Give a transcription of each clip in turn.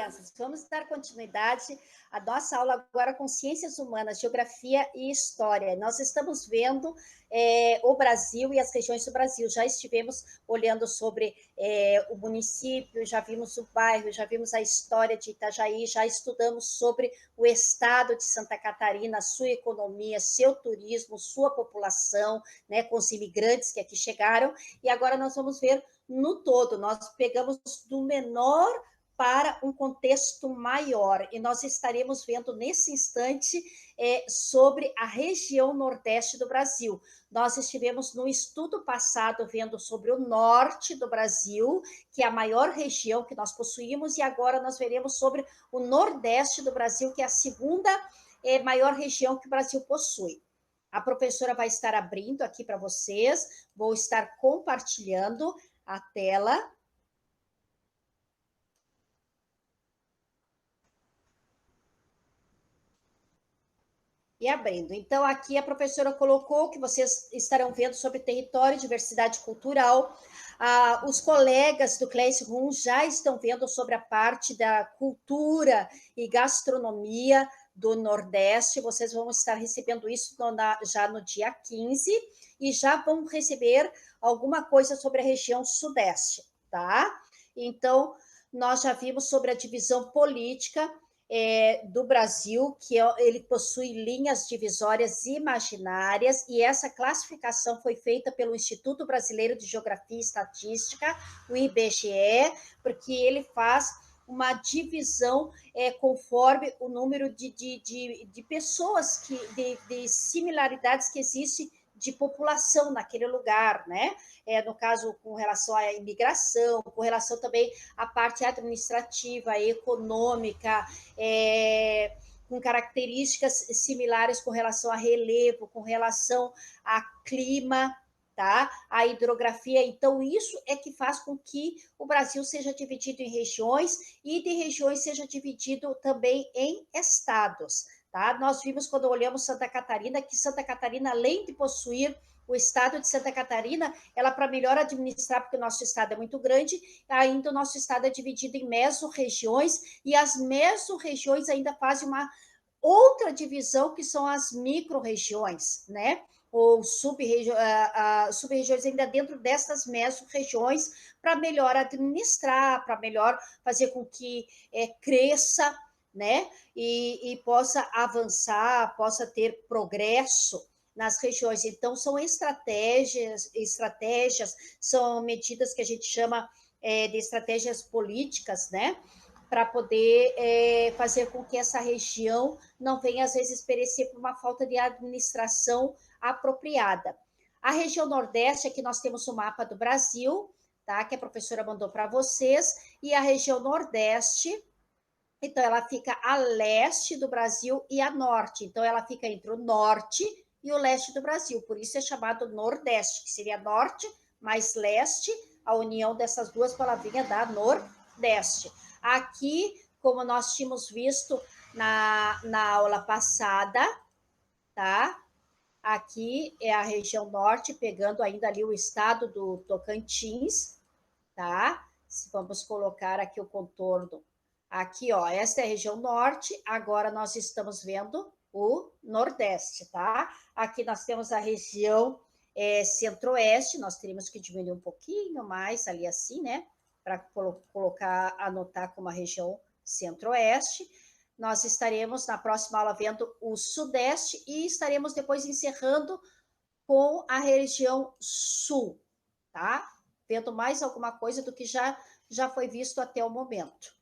crianças, vamos dar continuidade à nossa aula agora com Ciências Humanas, Geografia e História. Nós estamos vendo o Brasil e as regiões do Brasil. Já estivemos olhando sobre o município, já vimos o bairro, já vimos a história de Itajaí, já estudamos sobre o estado de Santa Catarina, sua economia, seu turismo, sua população, né, com os imigrantes que aqui chegaram. E agora nós vamos ver no todo, nós pegamos do menor para um contexto maior, e nós estaremos vendo nesse instante sobre a região nordeste do Brasil. Nós estivemos no estudo passado vendo sobre o norte do Brasil, que é a maior região que nós possuímos, e agora nós veremos sobre o nordeste do Brasil, que é a segunda maior região que o Brasil possui. A professora vai estar abrindo aqui para vocês, vou estar compartilhando a tela. E abrindo. Então, aqui a professora colocou que vocês estarão vendo sobre território e diversidade cultural. Os colegas do Classroom já estão vendo sobre a parte da cultura e gastronomia do Nordeste. Vocês vão estar recebendo isso já no dia 15 e já vão receber alguma coisa sobre a região Sudeste, tá? Então, nós já vimos sobre a divisão política do Brasil, que ele possui linhas divisórias imaginárias, e essa classificação foi feita pelo Instituto Brasileiro de Geografia e Estatística, o IBGE, porque ele faz uma divisão conforme o número de pessoas, de similaridades que existem de população naquele lugar, né? No caso, com relação à imigração, com relação também à parte administrativa, econômica, com características similares com relação a relevo, com relação a clima, tá? A hidrografia. Então, isso é que faz com que o Brasil seja dividido em regiões e de regiões seja dividido também em estados. Tá? Nós vimos, quando olhamos Santa Catarina, que Santa Catarina, além de possuir o estado de Santa Catarina, ela, para melhor administrar, porque o nosso estado é muito grande, ainda o nosso estado é dividido em mesorregiões, e as mesorregiões ainda fazem uma outra divisão, que são as micro-regiões, né? Ou sub-regiões ainda dentro dessas mesorregiões, para melhor administrar, para melhor fazer com que cresça, né? E possa avançar, possa ter progresso nas regiões. Então, são estratégias, são medidas que a gente chama de estratégias políticas, né? Para poder fazer com que essa região não venha, às vezes, perecer por uma falta de administração apropriada. A região Nordeste, aqui nós temos o mapa do Brasil, tá? Que a professora mandou para vocês, e a região Nordeste, então, ela fica a leste do Brasil e a norte. Então, ela fica entre o norte e o leste do Brasil. Por isso é chamado Nordeste, que seria norte mais leste, a união dessas duas palavrinhas dá Nordeste. Aqui, como nós tínhamos visto na aula passada, tá? Aqui é a região norte, pegando ainda ali o estado do Tocantins, tá? Vamos colocar aqui o contorno. Aqui, ó, esta é a região norte, agora nós estamos vendo o nordeste, tá? Aqui nós temos a região centro-oeste, nós teríamos que diminuir um pouquinho mais ali assim, né? Para colocar, anotar como a região centro-oeste. Nós estaremos na próxima aula vendo o sudeste e estaremos depois encerrando com a região sul, tá? Vendo mais alguma coisa do que já foi visto até o momento.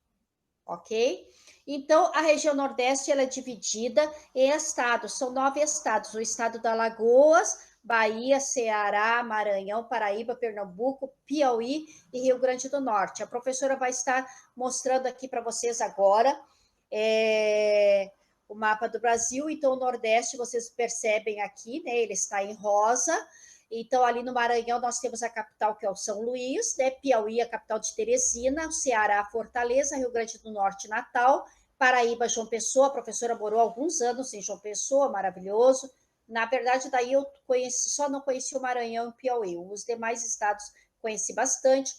Ok? Então, a região Nordeste ela é dividida em estados, são 9 estados: o estado da Alagoas, Bahia, Ceará, Maranhão, Paraíba, Pernambuco, Piauí e Rio Grande do Norte. A professora vai estar mostrando aqui para vocês agora o mapa do Brasil. Então, o Nordeste, vocês percebem aqui, né? Ele está em rosa. Então, ali no Maranhão, nós temos a capital, que é o São Luís, né? Piauí, a capital de Teresina, Ceará, Fortaleza, Rio Grande do Norte, Natal, Paraíba, João Pessoa. A professora morou alguns anos em João Pessoa, maravilhoso. Na verdade, daí eu só não conheci o Maranhão e Piauí. Os demais estados conheci bastante.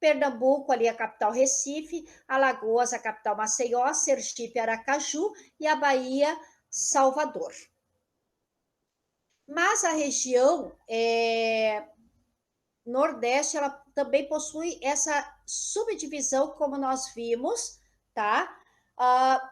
Pernambuco, ali a capital Recife, Alagoas, a capital Maceió, Sergipe, Aracaju e a Bahia, Salvador. Mas a região Nordeste, ela também possui essa subdivisão, como nós vimos, tá?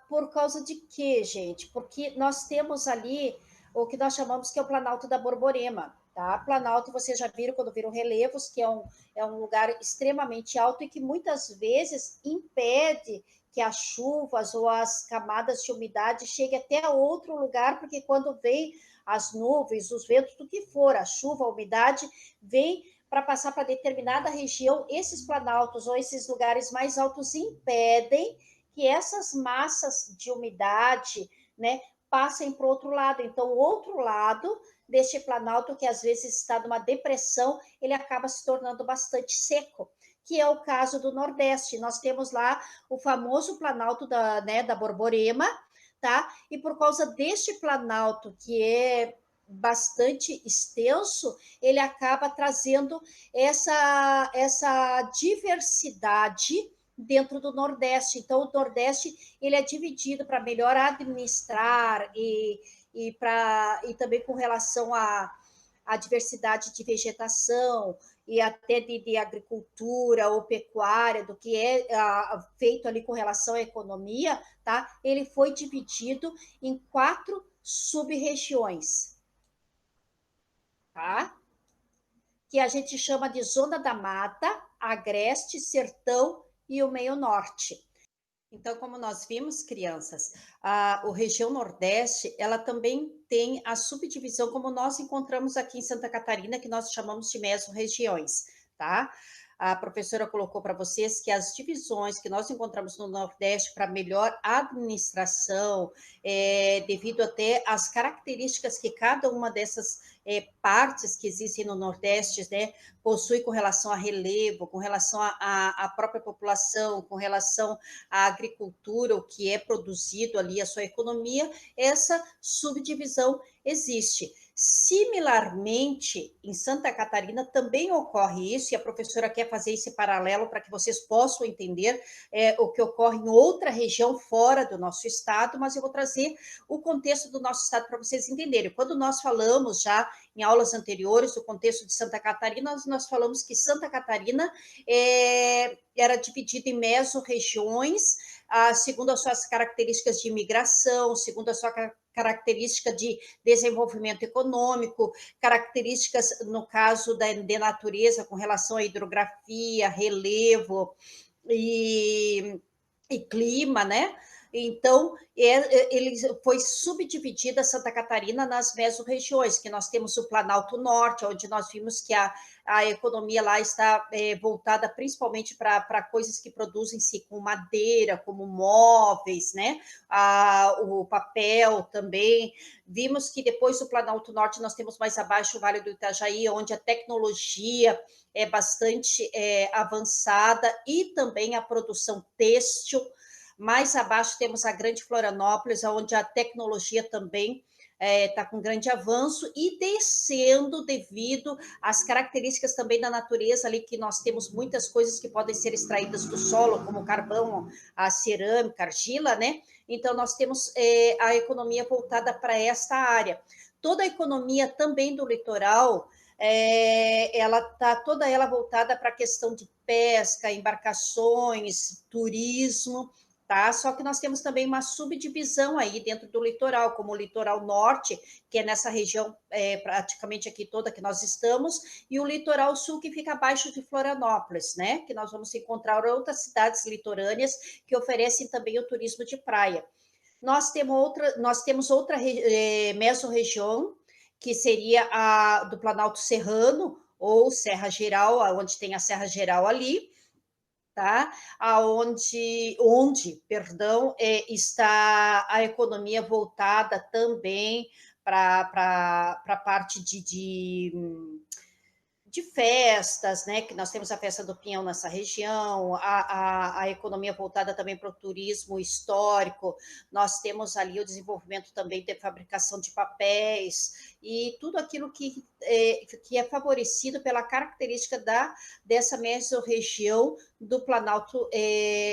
Por causa de quê, gente? Porque nós temos ali o que nós chamamos que é o Planalto da Borborema, tá? Planalto, vocês já viram quando viram relevos, que é um lugar extremamente alto e que muitas vezes impede que as chuvas ou as camadas de umidade cheguem até outro lugar, porque quando vem as nuvens, os ventos, do que for, a chuva, a umidade, vem para passar para determinada região, esses planaltos ou esses lugares mais altos impedem que essas massas de umidade, né, passem para o outro lado. Então, o outro lado deste planalto, que às vezes está numa depressão, ele acaba se tornando bastante seco, que é o caso do Nordeste. Nós temos lá o famoso planalto da Borborema, tá? E por causa deste planalto, que é bastante extenso, ele acaba trazendo essa diversidade dentro do Nordeste. Então, o Nordeste ele é dividido para melhor administrar e também com relação à diversidade de vegetação e até de agricultura ou pecuária, do que é feito ali com relação à economia, tá? Ele foi dividido em 4 sub-regiões, tá? Que a gente chama de Zona da Mata, Agreste, Sertão e o Meio Norte. Então, como nós vimos, crianças, a região Nordeste, ela também tem a subdivisão, como nós encontramos aqui em Santa Catarina, que nós chamamos de mesorregiões, tá? A professora colocou para vocês que as divisões que nós encontramos no Nordeste para melhor administração, devido até às características que cada uma dessas partes que existem no Nordeste, né, possui com relação a relevo, com relação à própria população, com relação à agricultura, o que é produzido ali, a sua economia, essa subdivisão existe. Similarmente, em Santa Catarina também ocorre isso, e a professora quer fazer esse paralelo para que vocês possam entender o que ocorre em outra região fora do nosso estado, mas eu vou trazer o contexto do nosso estado para vocês entenderem. Quando nós falamos já em aulas anteriores do contexto de Santa Catarina, nós falamos que Santa Catarina era dividida em mesorregiões, segundo as suas características de imigração, segundo a sua característica de desenvolvimento econômico, características, no caso de natureza, com relação à hidrografia, relevo e clima, né? Então, ele foi subdividida Santa Catarina nas mesorregiões, que nós temos o Planalto Norte, onde nós vimos que a economia lá está voltada principalmente para coisas que produzem-se com madeira, como móveis, né? O papel também. Vimos que depois do Planalto Norte nós temos mais abaixo o Vale do Itajaí, onde a tecnologia é bastante avançada e também a produção têxtil. Mais abaixo temos a Grande Florianópolis, onde a tecnologia também está com grande avanço e descendo devido às características também da natureza ali, que nós temos muitas coisas que podem ser extraídas do solo, como carvão, a cerâmica, argila, né? Então, nós temos a economia voltada para esta área. Toda a economia também do litoral, ela está toda ela voltada para a questão de pesca, embarcações, turismo, tá? Só que nós temos também uma subdivisão aí dentro do litoral, como o litoral norte, que é nessa região praticamente aqui toda que nós estamos, e o litoral sul, que fica abaixo de Florianópolis, né? Que nós vamos encontrar outras cidades litorâneas que oferecem também o turismo de praia. Nós temos outra mesorregião, que seria a do Planalto Serrano, ou Serra Geral, onde tem a Serra Geral ali, tá? Onde está a economia voltada também para a parte de festas, né? Que nós temos a festa do Pinhão nessa região, a economia voltada também para o turismo histórico, nós temos ali o desenvolvimento também de fabricação de papéis e tudo aquilo que é favorecido pela característica dessa mesorregião do Planalto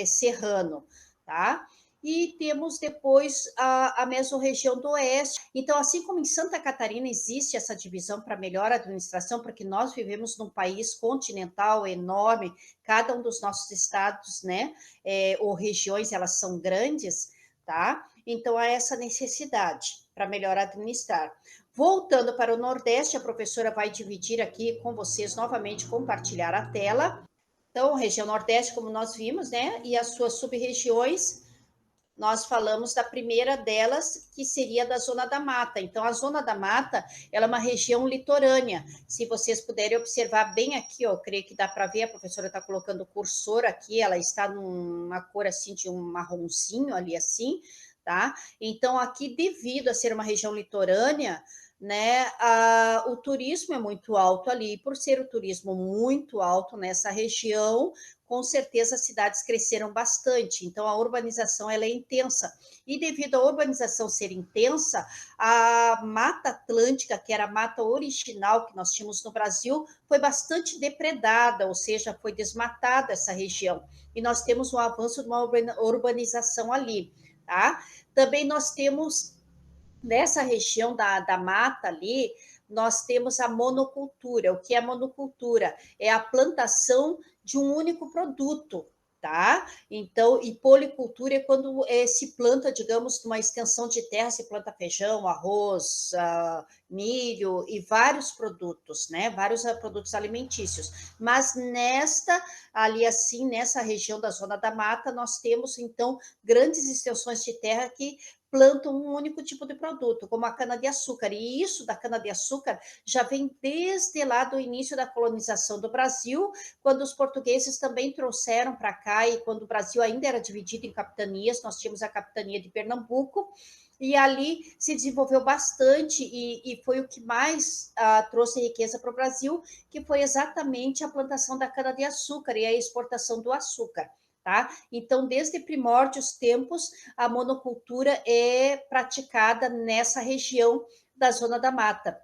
Serrano, tá? E temos depois a mesorregião do Oeste. Então, assim como em Santa Catarina existe essa divisão para melhor administração, porque nós vivemos num país continental enorme, cada um dos nossos estados, né, ou regiões, elas são grandes, tá? Então, há essa necessidade para melhor administrar. Voltando para o Nordeste, a professora vai dividir aqui com vocês novamente, compartilhar a tela. Então, região Nordeste, como nós vimos, né, e as suas sub-regiões, nós falamos da primeira delas, que seria da Zona da Mata. Então, a Zona da Mata, ela é uma região litorânea. Se vocês puderem observar bem aqui, ó, eu creio que dá para ver, a professora está colocando o cursor aqui, ela está numa cor assim, de um marronzinho ali assim, tá? Então, aqui, devido a ser uma região litorânea, né, o turismo é muito alto ali, por ser o turismo muito alto nessa região, com certeza as cidades cresceram bastante, então a urbanização ela é intensa. E devido à urbanização ser intensa, a Mata Atlântica, que era a mata original que nós tínhamos no Brasil, foi bastante depredada, ou seja, foi desmatada essa região. E nós temos um avanço de uma urbanização ali, tá? Também nós temos, nessa região da mata ali, nós temos a monocultura. O que é monocultura? É a plantação de um único produto, tá? Então, e policultura é quando se planta, digamos, numa extensão de terra, se planta feijão, arroz, milho e vários produtos, né? Vários produtos alimentícios. Mas ali assim, nessa região da Zona da Mata, nós temos, então, grandes extensões de terra que plantam um único tipo de produto, como a cana-de-açúcar. E isso da cana-de-açúcar já vem desde lá do início da colonização do Brasil, quando os portugueses também trouxeram para cá, e quando o Brasil ainda era dividido em capitanias, nós tínhamos a capitania de Pernambuco, e ali se desenvolveu bastante, e foi o que mais trouxe riqueza para o Brasil, que foi exatamente a plantação da cana-de-açúcar e a exportação do açúcar. Tá? Então, desde primórdios tempos, a monocultura é praticada nessa região da Zona da Mata.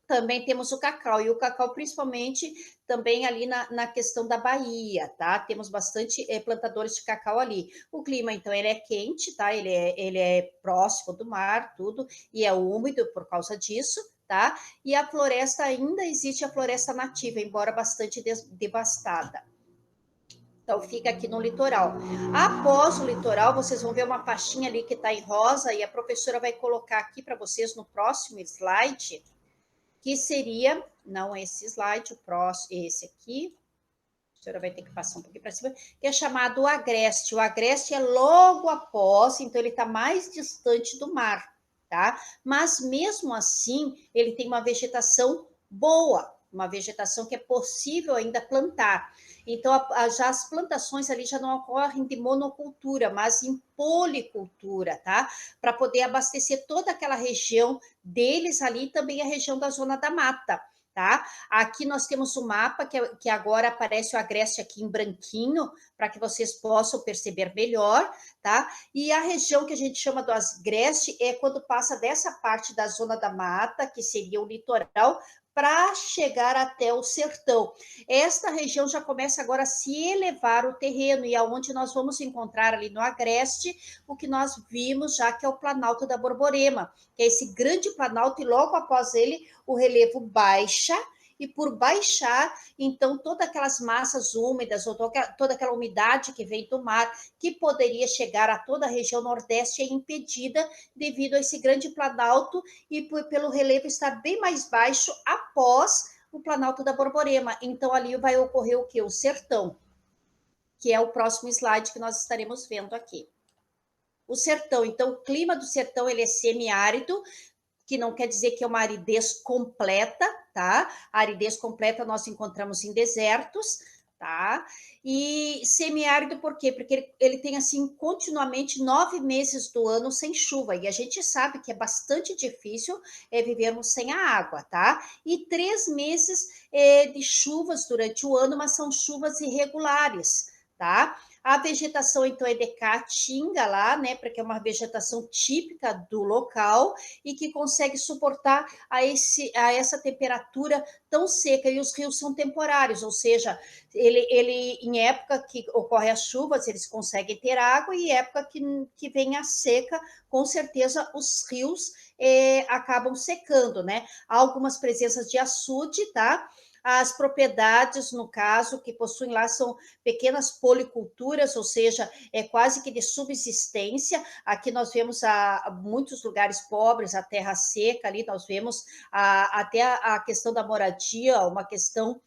Também temos o cacau, e o cacau principalmente também ali na questão da Bahia, tá? Temos bastante plantadores de cacau ali. O clima, então, ele é quente, tá? Ele é próximo do mar, tudo, e é úmido por causa disso, tá? E a floresta, ainda existe a floresta nativa, embora bastante devastada. Então, fica aqui no litoral. Após o litoral, vocês vão ver uma pastinha ali que está em rosa, e a professora vai colocar aqui para vocês no próximo slide, que seria, não esse slide, o próximo, esse aqui, a professora vai ter que passar um pouquinho para cima, que é chamado agreste. O agreste é logo após, então ele está mais distante do mar, tá? Mas mesmo assim, ele tem uma vegetação boa, uma vegetação que é possível ainda plantar. Então, já as plantações ali já não ocorrem de monocultura, mas em policultura, tá? Para poder abastecer toda aquela região deles ali, e também a região da Zona da Mata, tá? Aqui nós temos um mapa que agora aparece o agreste aqui em branquinho, para que vocês possam perceber melhor, tá? E a região que a gente chama do agreste é quando passa dessa parte da Zona da Mata, que seria o litoral, para chegar até o sertão. Esta região já começa agora a se elevar o terreno, e aonde nós vamos encontrar ali no agreste o que nós vimos já, que é o Planalto da Borborema, que é esse grande planalto, e logo após ele o relevo baixa, e por baixar, então, todas aquelas massas úmidas, ou toda aquela umidade que vem do mar, que poderia chegar a toda a região nordeste, é impedida devido a esse grande planalto, e pelo relevo estar bem mais baixo após o Planalto da Borborema. Então, ali vai ocorrer o quê? O sertão, que é o próximo slide que nós estaremos vendo aqui. O sertão, então, o clima do sertão, ele é semiárido, que não quer dizer que é uma aridez completa, tá? A aridez completa nós encontramos em desertos, tá? E semiárido por quê? Porque ele tem, assim, continuamente 9 meses do ano sem chuva, e a gente sabe que é bastante difícil vivermos sem a água, tá? E 3 meses de chuvas durante o ano, mas são chuvas irregulares, tá? A vegetação, então, é de caatinga lá, né? Porque é uma vegetação típica do local e que consegue suportar a essa temperatura tão seca. E os rios são temporários, ou seja, ele em época que ocorre as chuvas, eles conseguem ter água, e época que vem a seca, com certeza os rios acabam secando, né? Há algumas presenças de açude, tá? As propriedades, no caso, que possuem lá são pequenas policulturas, ou seja, é quase que de subsistência. Aqui nós vemos muitos lugares pobres, a terra seca ali, nós vemos até a questão da moradia, uma questão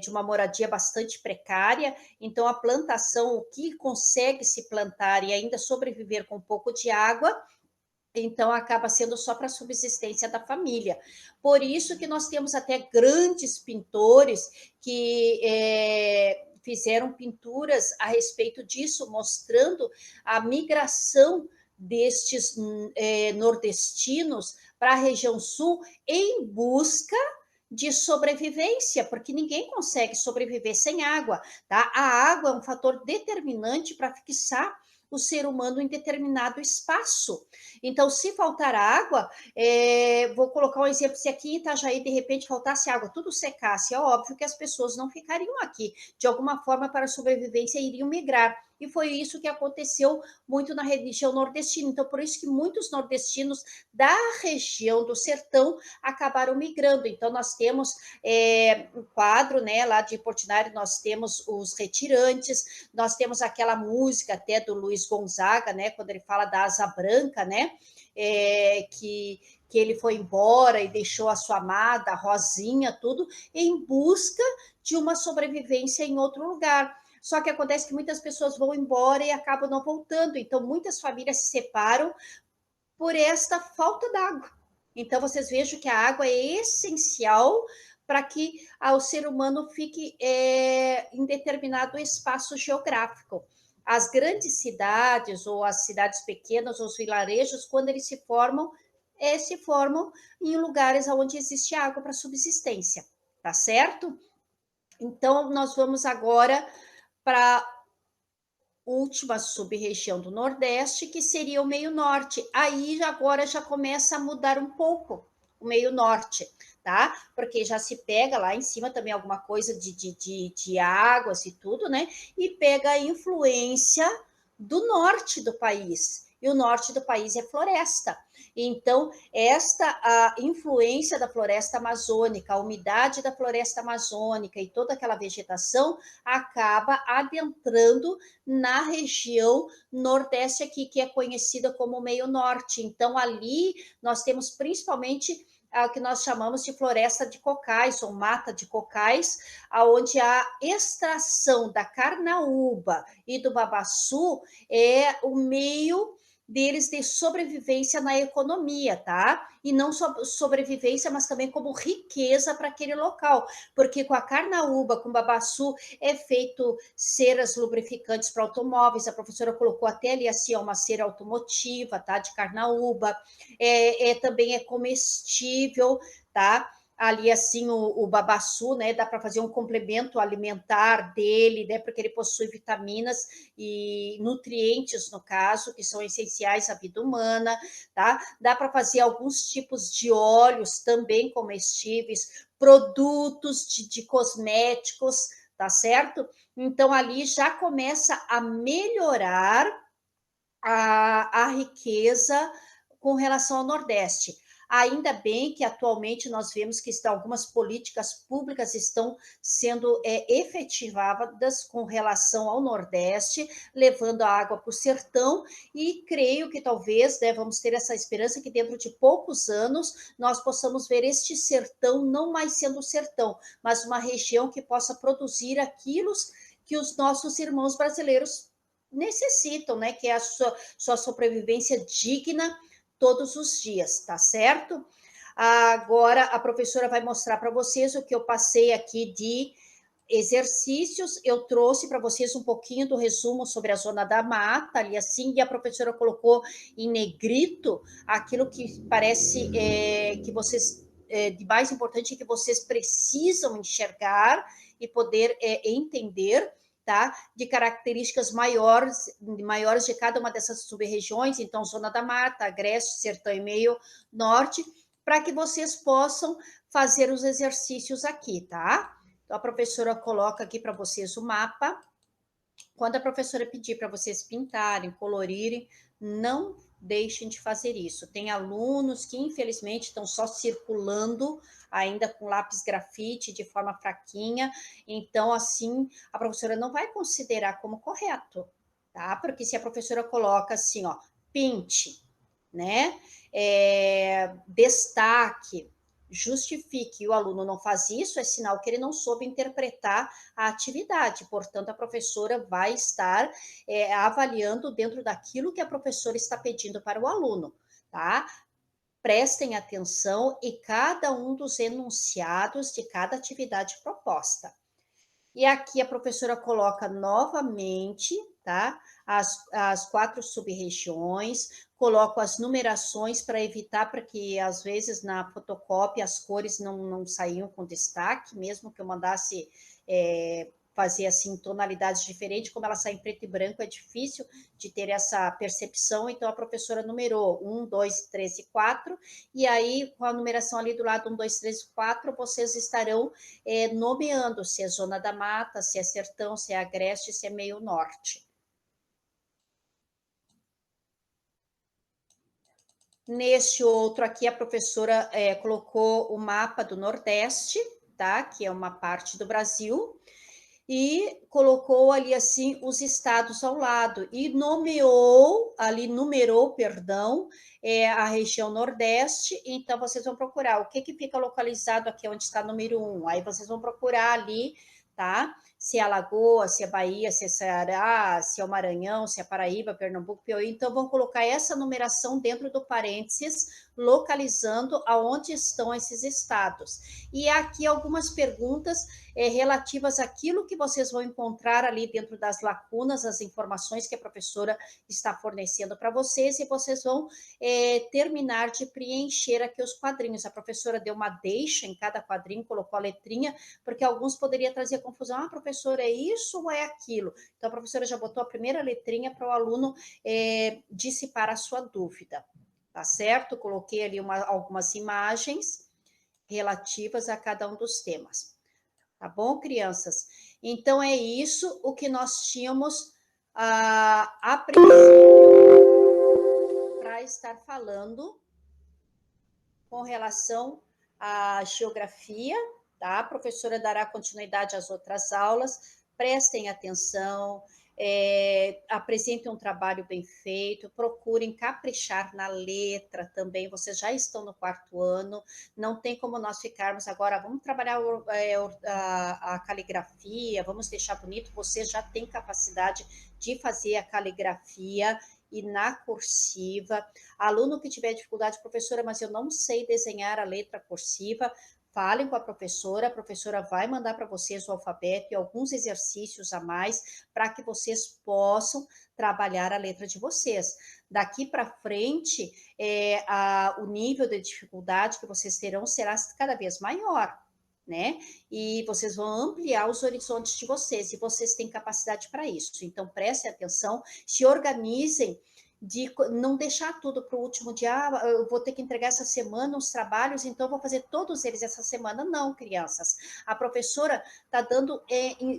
de uma moradia bastante precária. Então, a plantação, o que consegue se plantar e ainda sobreviver com um pouco de água, então acaba sendo só para a subsistência da família. Por isso que nós temos até grandes pintores que fizeram pinturas a respeito disso, mostrando a migração destes nordestinos para a região sul em busca de sobrevivência, porque ninguém consegue sobreviver sem água, tá? A água é um fator determinante para fixar o ser humano em determinado espaço. Então, se faltar água, vou colocar um exemplo: se aqui em Itajaí, de repente, faltasse água, tudo secasse, é óbvio que as pessoas não ficariam aqui. De alguma forma, para a sobrevivência, iriam migrar. E foi isso que aconteceu muito na região nordestina. Então, por isso que muitos nordestinos da região do sertão acabaram migrando. Então, nós temos um quadro, né, lá de Portinari, nós temos os retirantes, nós temos aquela música até do Luiz Gonzaga, né, quando ele fala da asa branca, né, que ele foi embora e deixou a sua amada, a Rosinha, tudo, em busca de uma sobrevivência em outro lugar. Só que acontece que muitas pessoas vão embora e acabam não voltando. Então, muitas famílias se separam por esta falta d'água. Então, vocês vejam que a água é essencial para que o ser humano fique em determinado espaço geográfico. As grandes cidades, ou as cidades pequenas, ou os vilarejos, quando eles se formam em lugares onde existe água para subsistência, tá certo? Então, nós vamos agora para última sub-região do Nordeste, que seria o meio norte. Aí agora já começa a mudar um pouco o meio norte, tá? Porque já se pega lá em cima também alguma coisa de águas e tudo, né? E pega a influência do norte do país. E o norte do país é floresta. Então, esta a influência da floresta amazônica, a umidade da floresta amazônica e toda aquela vegetação acaba adentrando na região nordeste aqui, que é conhecida como meio norte. Então, ali nós temos principalmente o que nós chamamos de floresta de cocais, ou mata de cocais, onde a extração da carnaúba e do babaçu é o meio deles de sobrevivência na economia, tá? E não só sobrevivência, mas também como riqueza para aquele local, porque com a carnaúba, com o babaçu, é feito ceras lubrificantes para automóveis. A professora colocou até ali assim, uma cera automotiva, tá? De carnaúba. Também é comestível, tá? Ali assim o babaçu, né, dá para fazer um complemento alimentar dele, né, porque ele possui vitaminas e nutrientes, no caso, que são essenciais à vida humana, tá? Dá para fazer alguns tipos de óleos também comestíveis, produtos de cosméticos, tá certo? Então ali já começa a melhorar a riqueza com relação ao Nordeste. Ainda bem que atualmente nós vemos que algumas políticas públicas estão sendo efetivadas com relação ao Nordeste, levando a água para o sertão, e creio que talvez, né, vamos ter essa esperança que dentro de poucos anos nós possamos ver este sertão não mais sendo sertão, mas uma região que possa produzir aquilo que os nossos irmãos brasileiros necessitam, né? Que é a sua sobrevivência digna todos os dias, tá certo? Agora a professora vai mostrar para vocês o que eu passei aqui de exercícios, eu trouxe para vocês um pouquinho do resumo sobre a zona da mata, ali assim, e a professora colocou em negrito aquilo que parece que vocês, de mais importante, que vocês precisam enxergar e poder entender, tá? De características maiores de cada uma dessas sub-regiões, então, zona da mata, agreste, sertão e meio norte, para que vocês possam fazer os exercícios aqui, tá? Então, a professora coloca aqui para vocês o mapa. Quando a professora pedir para vocês pintarem, colorirem, não deixem de fazer isso. Tem alunos que, infelizmente, estão só circulando ainda com lápis grafite de forma fraquinha. Então, assim, a professora não vai considerar como correto, tá? Porque se a professora coloca assim, ó, pinte, né? Destaque, justifique, e o aluno não faz isso, é sinal que ele não soube interpretar a atividade. Portanto, a professora vai estar avaliando dentro daquilo que a professora está pedindo para o aluno, tá? Prestem atenção em cada um dos enunciados de cada atividade proposta. E aqui a professora coloca novamente, tá? As 4 sub-regiões, coloco as numerações para evitar, para que às vezes na fotocópia as cores não saíam com destaque, mesmo que eu mandasse fazer assim tonalidades diferentes, como ela sai em preto e branco, é difícil de ter essa percepção, então a professora numerou 1, 2, 3 e 4, e aí com a numeração ali do lado 1, 2, 3 e 4, vocês estarão nomeando se é zona da mata, se é sertão, se é agreste, se é meio norte. Neste outro aqui, a professora colocou o mapa do Nordeste, tá? Que é uma parte do Brasil, e colocou ali assim os estados ao lado e numerou, perdão, a região Nordeste. Então vocês vão procurar o que fica localizado aqui onde está o número 1. Aí vocês vão procurar ali, tá? Se é Alagoas, se é Bahia, se é Ceará, se é o Maranhão, se é Paraíba, Pernambuco, Piauí. Então vão colocar essa numeração dentro do parênteses, localizando aonde estão esses estados. E aqui algumas perguntas relativas àquilo que vocês vão encontrar ali dentro das lacunas, as informações que a professora está fornecendo para vocês, e vocês vão terminar de preencher aqui os quadrinhos. A professora deu uma deixa em cada quadrinho, colocou a letrinha, porque alguns poderiam trazer confusão. Ah, professora, é isso ou é aquilo? Então, a professora já botou a primeira letrinha para o aluno dissipar a sua dúvida, tá certo? Coloquei ali algumas imagens relativas a cada um dos temas. Tá bom, crianças? Então, é isso o que nós tínhamos a princípio para estar falando com relação à geografia, tá? A professora dará continuidade às outras aulas, prestem atenção, apresentem um trabalho bem feito, procurem caprichar na letra também, vocês já estão no 4º ano, não tem como nós ficarmos agora, vamos trabalhar a caligrafia, vamos deixar bonito, você já tem capacidade de fazer a caligrafia e na cursiva. Aluno que tiver dificuldade, professora, mas eu não sei desenhar a letra cursiva, falem com a professora vai mandar para vocês o alfabeto e alguns exercícios a mais para que vocês possam trabalhar a letra de vocês. Daqui para frente, o nível de dificuldade que vocês terão será cada vez maior, né? E vocês vão ampliar os horizontes de vocês, e vocês têm capacidade para isso. Então, prestem atenção, se organizem, de não deixar tudo para o último dia, eu vou ter que entregar essa semana os trabalhos, então vou fazer todos eles essa semana. Não, crianças. A professora está dando,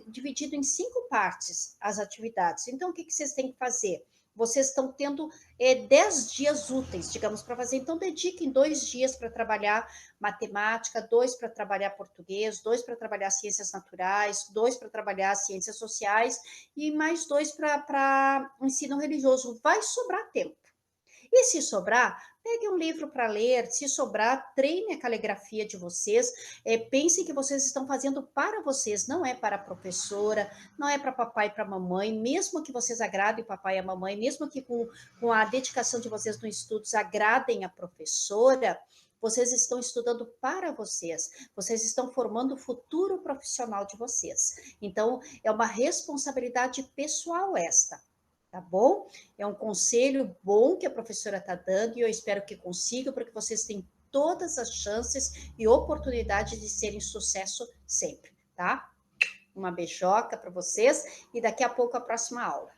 dividido em 5 partes as atividades. Então, o que vocês têm que fazer? Vocês estão tendo 10 dias úteis, digamos, para fazer. Então, dediquem 2 dias para trabalhar matemática, 2 para trabalhar português, 2 para trabalhar ciências naturais, 2 para trabalhar ciências sociais e mais 2 para ensino religioso. Vai sobrar tempo. E se sobrar, pegue um livro para ler, se sobrar, treine a caligrafia de vocês, pensem que vocês estão fazendo para vocês, não é para a professora, não é para papai e para mamãe, mesmo que vocês agradem o papai e a mamãe, mesmo que com a dedicação de vocês nos estudos agradem a professora, vocês estão estudando para vocês estão formando o futuro profissional de vocês. Então, é uma responsabilidade pessoal esta, tá bom? É um conselho bom que a professora está dando e eu espero que consiga, porque vocês têm todas as chances e oportunidades de serem sucesso sempre, tá? Uma beijoca para vocês e daqui a pouco a próxima aula.